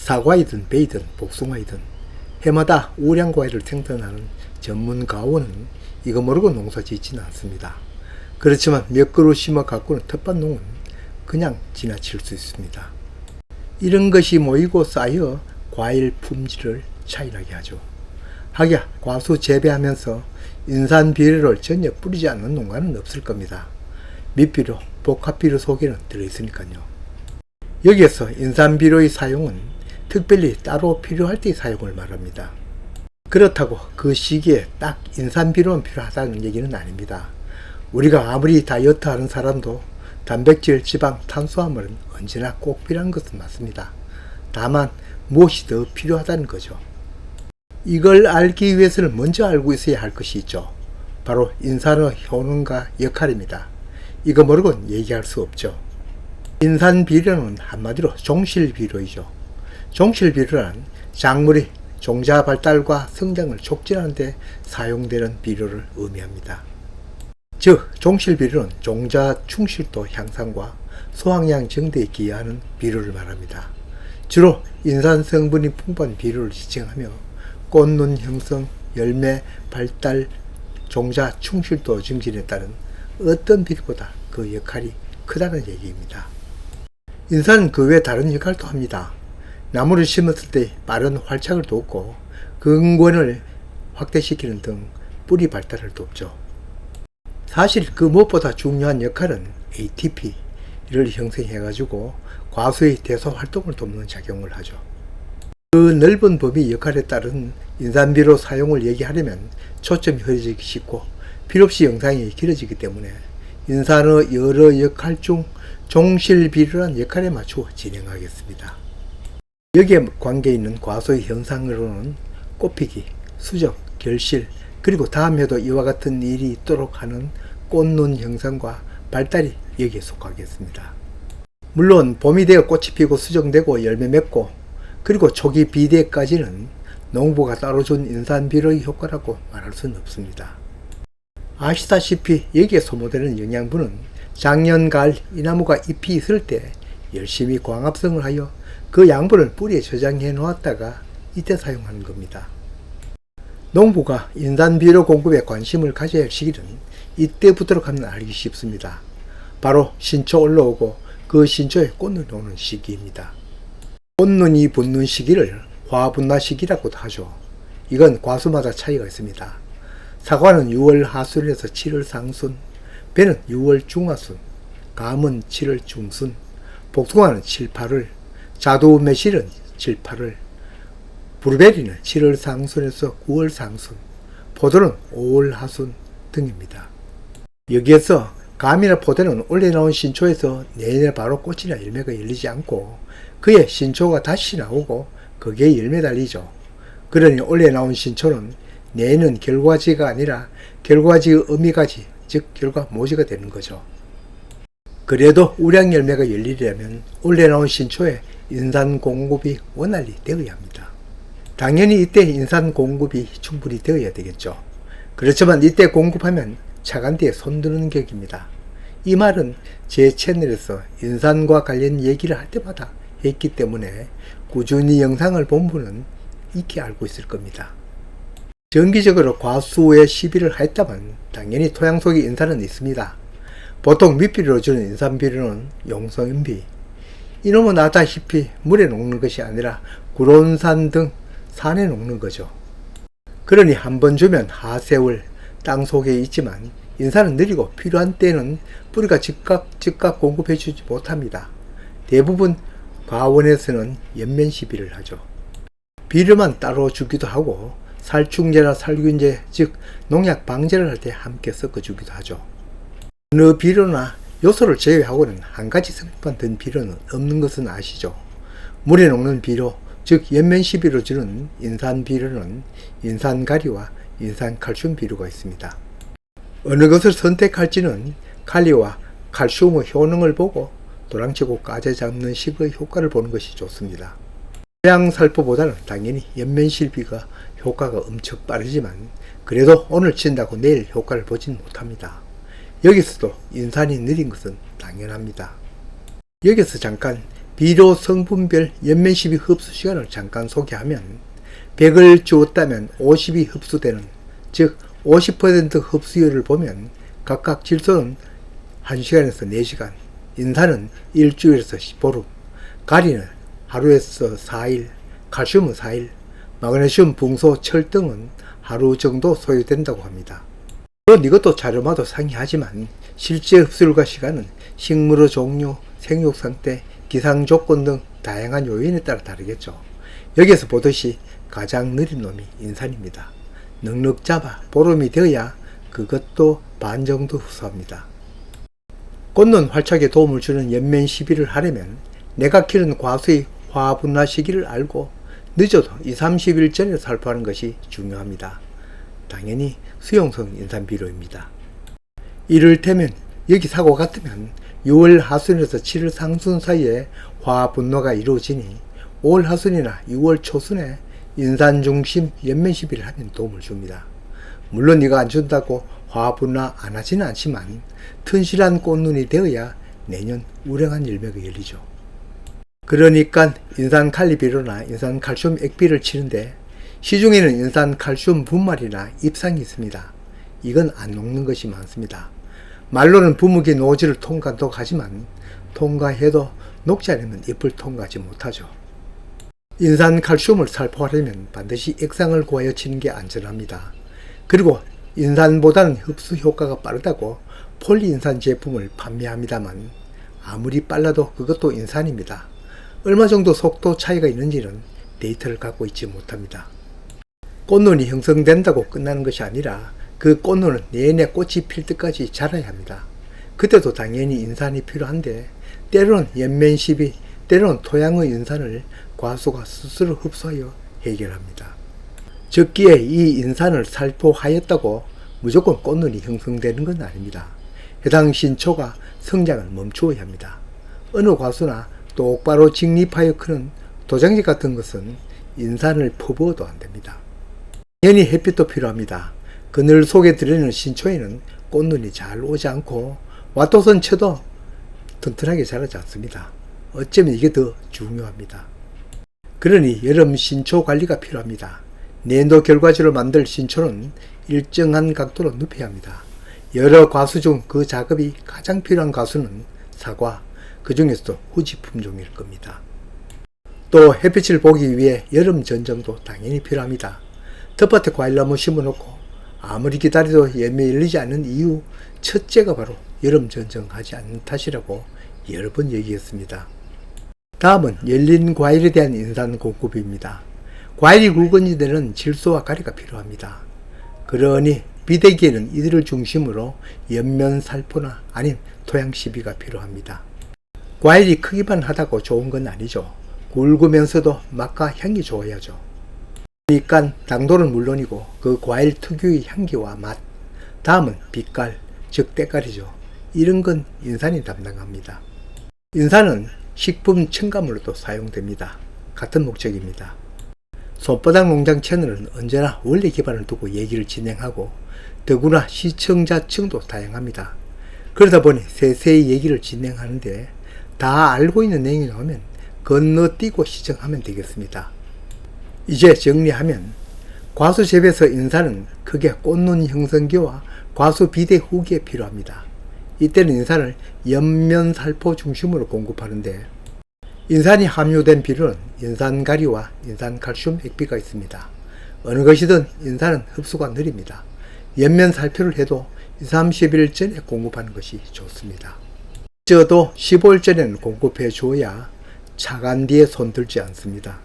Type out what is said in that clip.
사과이든 베이든 복숭아이든 해마다 우량과일을 생산하는 전문 가원은 이거 모르고 농사 짓지는 않습니다. 그렇지만 몇 그루 심어 가꾸는 텃밭농은 그냥 지나칠 수 있습니다. 이런 것이 모이고 쌓여 과일 품질을 차이나게 하죠. 하기야 과수 재배하면서 인산 비료를 전혀 뿌리지 않는 농가는 없을 겁니다. 밑비료, 복합비료 속에는 들어있으니까요. 여기에서 인산 비료의 사용은 특별히 따로 필요할 때의 사용을 말합니다. 그렇다고 그 시기에 딱 인산 비료만 필요하다는 얘기는 아닙니다. 우리가 아무리 다이어트 하는 사람도 단백질, 지방, 탄수화물은 언제나 꼭 필요한 것은 맞습니다. 다만 무엇이 더 필요하다는 거죠. 이걸 알기 위해서는 먼저 알고 있어야 할 것이 있죠. 바로 인산의 효능과 역할입니다. 이거 모르고는 얘기할 수 없죠. 인산 비료는 한마디로 종실 비료이죠. 종실 비료란 작물이 종자 발달과 성장을 촉진하는 데 사용되는 비료를 의미합니다. 즉 종실 비료는 종자 충실도 향상과 수확량 증대에 기여하는 비료를 말합니다. 주로 인산 성분이 풍부한 비료를 지칭하며 꽃눈 형성, 열매 발달, 종자 충실도 증진에 따른 어떤 비료보다 그 역할이 크다는 얘기입니다. 인산은 그 외 다른 역할도 합니다. 나무를 심었을 때 빠른 활착을 돕고 근권을 확대시키는 등 뿌리 발달을 돕죠. 사실 그 무엇보다 중요한 역할은 ATP를 형성해가지고 과수의 대소 활동을 돕는 작용을 하죠. 그 넓은 범위 역할에 따른 인산비료 사용을 얘기하려면 초점이 흐려지기 쉽고 필요없이 영상이 길어지기 때문에 인산의 여러 역할 중 종실비료란 역할에 맞추어 진행하겠습니다. 여기에 관계 있는 과수의 현상으로는 꽃피기, 수정, 결실, 그리고 다음 해도 이와 같은 일이 있도록 하는 꽃눈 형상과 발달이 여기에 속하겠습니다. 물론 봄이 되어 꽃이 피고 수정되고 열매 맺고 그리고 초기 비대까지는 농부가 따로 준 인산비료의 효과라고 말할 수는 없습니다. 아시다시피 여기에 소모되는 영양분은 작년 가을 이 나무가 잎이 있을 때 열심히 광합성을 하여 그 양분을 뿌리에 저장해 놓았다가 이때 사용하는 겁니다. 농부가 인산비료 공급에 관심을 가져야 할 시기는 이때부터로 하면 알기 쉽습니다. 바로 신초 올라오고 그 신초에 꽃눈이 오는 시기입니다. 꽃눈이 붙는 시기를 화분나 시기라고도 하죠. 이건 과수마다 차이가 있습니다. 사과는 6월 하순에서 7월 상순, 배는 6월 중하순, 감은 7월 중순, 복숭아는 7, 8월, 자두 매실은 7, 8월, 브루베리는 7월 상순에서 9월 상순, 포도는 5월 하순 등입니다. 여기에서 감이나 포도는 올해 나온 신초에서 내년에 바로 꽃이나 열매가 열리지 않고 그의 신초가 다시 나오고 거기에 열매 달리죠. 그러니 올해 나온 신초는 내년은 결과지가 아니라 결과지의 의미가지, 즉 결과 모지가 되는 거죠. 그래도 우량 열매가 열리려면 올해 나온 신초에 인산 공급이 원활히 되어야 합니다. 당연히 이때 인산 공급이 충분히 되어야 되겠죠. 그렇지만 이때 공급하면 차간 뒤에 손드는 격입니다. 이 말은 제 채널에서 인산과 관련 얘기를 할 때마다 했기 때문에 꾸준히 영상을 본 분은 익히 알고 있을 겁니다. 정기적으로 과수의 시비를 했다면 당연히 토양 속에 인산은 있습니다. 보통 밑비료로 주는 인산비료는 용성인비, 이놈은 아다시피 물에 녹는 것이 아니라 구론산 등 산에 녹는 거죠. 그러니 한번 주면 하세월 땅 속에 있지만 인산은 느리고 필요한 때는 뿌리가 즉각 공급해 주지 못합니다. 대부분 과원에서는 연면 시비를 하죠. 비료만 따로 주기도 하고 살충제나 살균제, 즉 농약 방제를 할 때 함께 섞어주기도 하죠. 어느 비료나 요소를 제외하고는 한 가지 성분만 든 비료는 없는 것은 아시죠? 물에 녹는 비료, 즉 연면 시비로 주는 인산 비료는 인산가리와 인산칼슘 비료가 있습니다. 어느 것을 선택할지는 칼리와 칼슘의 효능을 보고 도랑치고 까재 잡는 식의 효과를 보는 것이 좋습니다. 토양살포보다는 당연히 연면실비가 효과가 엄청 빠르지만 그래도 오늘 친다고 내일 효과를 보진 못합니다. 여기서도 인산이 느린 것은 당연합니다. 여기서 잠깐 비료 성분별 연면시비 흡수 시간을 잠깐 소개하면 100을 주었다면 50이 흡수되는, 즉 50% 흡수율을 보면 각각 질소는 1시간에서 4시간, 인산은 일주일에서 보름, 가리는 하루에서 4일, 칼슘은 4일, 마그네슘, 붕소, 철 등은 하루 정도 소요된다고 합니다. 물론 이것도 자료마다 상이하지만 실제 흡수율과 시간은 식물의 종류, 생육 상태, 기상 조건 등 다양한 요인에 따라 다르겠죠. 여기에서 보듯이 가장 느린 놈이 인산입니다. 넉넉 잡아 보름이 되어야 그것도 반 정도 흡수합니다. 꽃눈 활착에 도움을 주는 연면 시비를 하려면 내가 기른 과수의 화분화 시기를 알고 늦어도 2-30일 전에 살포하는 것이 중요합니다. 당연히 수용성 인산 비료입니다. 이를테면 여기 사고 같으면 6월 하순에서 7월 상순 사이에 화분화가 이루어지니 5월 하순이나 6월 초순에 인산 중심 연면 시비를 하면 도움을 줍니다. 물론 이거 안 준다고 화분화 안 하지는 않지만 튼실한 꽃눈이 되어야 내년 우량한 열매가 열리죠. 그러니까 인산 칼리 비료나 인산 칼슘 액비를 치는데 시중에는 인산 칼슘 분말이나 잎상이 있습니다. 이건 안 녹는 것이 많습니다. 말로는 분무기 노즐을 통과한다고 하지만 통과해도 녹지 않으면 잎을 통과하지 못하죠. 인산 칼슘을 살포하려면 반드시 액상을 구하여 치는 게 안전합니다. 그리고 인산보다는 흡수 효과가 빠르다고 폴리인산 제품을 판매합니다만 아무리 빨라도 그것도 인산입니다. 얼마 정도 속도 차이가 있는지는 데이터를 갖고 있지 못합니다. 꽃눈이 형성된다고 끝나는 것이 아니라 그 꽃눈은 내내 꽃이 필 때까지 자라야 합니다. 그때도 당연히 인산이 필요한데 때로는 연면시비, 때로는 토양의 인산을 과수가 스스로 흡수하여 해결합니다. 적기에 이 인산을 살포하였다고 무조건 꽃눈이 형성되는 건 아닙니다. 해당 신초가 성장을 멈추어야 합니다. 어느 과수나 똑바로 직립하여 크는 도장지 같은 것은 인산을 퍼부어도 안됩니다. 당연히 햇빛도 필요합니다. 그늘 속에 들어있는 신초에는 꽃눈이 잘 오지 않고 왓도선 쳐도 튼튼하게 자라지 않습니다. 어쩌면 이게 더 중요합니다. 그러니 여름 신초 관리가 필요합니다. 내도 결과지로 만들 신초는 일정한 각도로 눕혀야 합니다. 여러 과수 중 그 작업이 가장 필요한 과수는 사과, 그 중에서도 후지 품종일 겁니다. 또 햇빛을 보기 위해 여름 전정도 당연히 필요합니다. 텃밭에 과일나무 심어놓고 아무리 기다려도 열매 열리지 않는 이유 첫째가 바로 여름 전정하지 않는 탓이라고 여러 번 얘기했습니다. 다음은 열린 과일에 대한 인산 공급입니다. 과일이 굵은이 되는 질소와 가리가 필요합니다. 그러니 비대기에는 이들을 중심으로 연면 살포나 아닌 토양 시비가 필요합니다. 과일이 크기만 하다고 좋은 건 아니죠. 굵으면서도 맛과 향이 좋아야죠. 그러니까 당도는 물론이고 그 과일 특유의 향기와 맛, 다음은 빛깔, 즉 때깔이죠. 이런 건 인산이 담당합니다. 인산은 식품 첨가물로도 사용됩니다. 같은 목적입니다. 손바닥 농장 채널은 언제나 원래 기반을 두고 얘기를 진행하고 더구나 시청자층도 다양합니다. 그러다 보니 세세히 얘기를 진행하는데 다 알고 있는 내용이 나오면 건너뛰고 시청하면 되겠습니다. 이제 정리하면 과수 재배에서 인산은 크게 꽃눈 형성기와 과수 비대 후기에 필요합니다. 이때는 인산을 연면 살포 중심으로 공급하는데 인산이 함유된 비료는 인산가리와 인산칼슘 액비가 있습니다. 어느 것이든 인산은 흡수가 느립니다. 연면 살포를 해도 2-30일 전에 공급하는 것이 좋습니다. 적어도 15일 전에는 공급해 주어야 차간 뒤에 손들지 않습니다.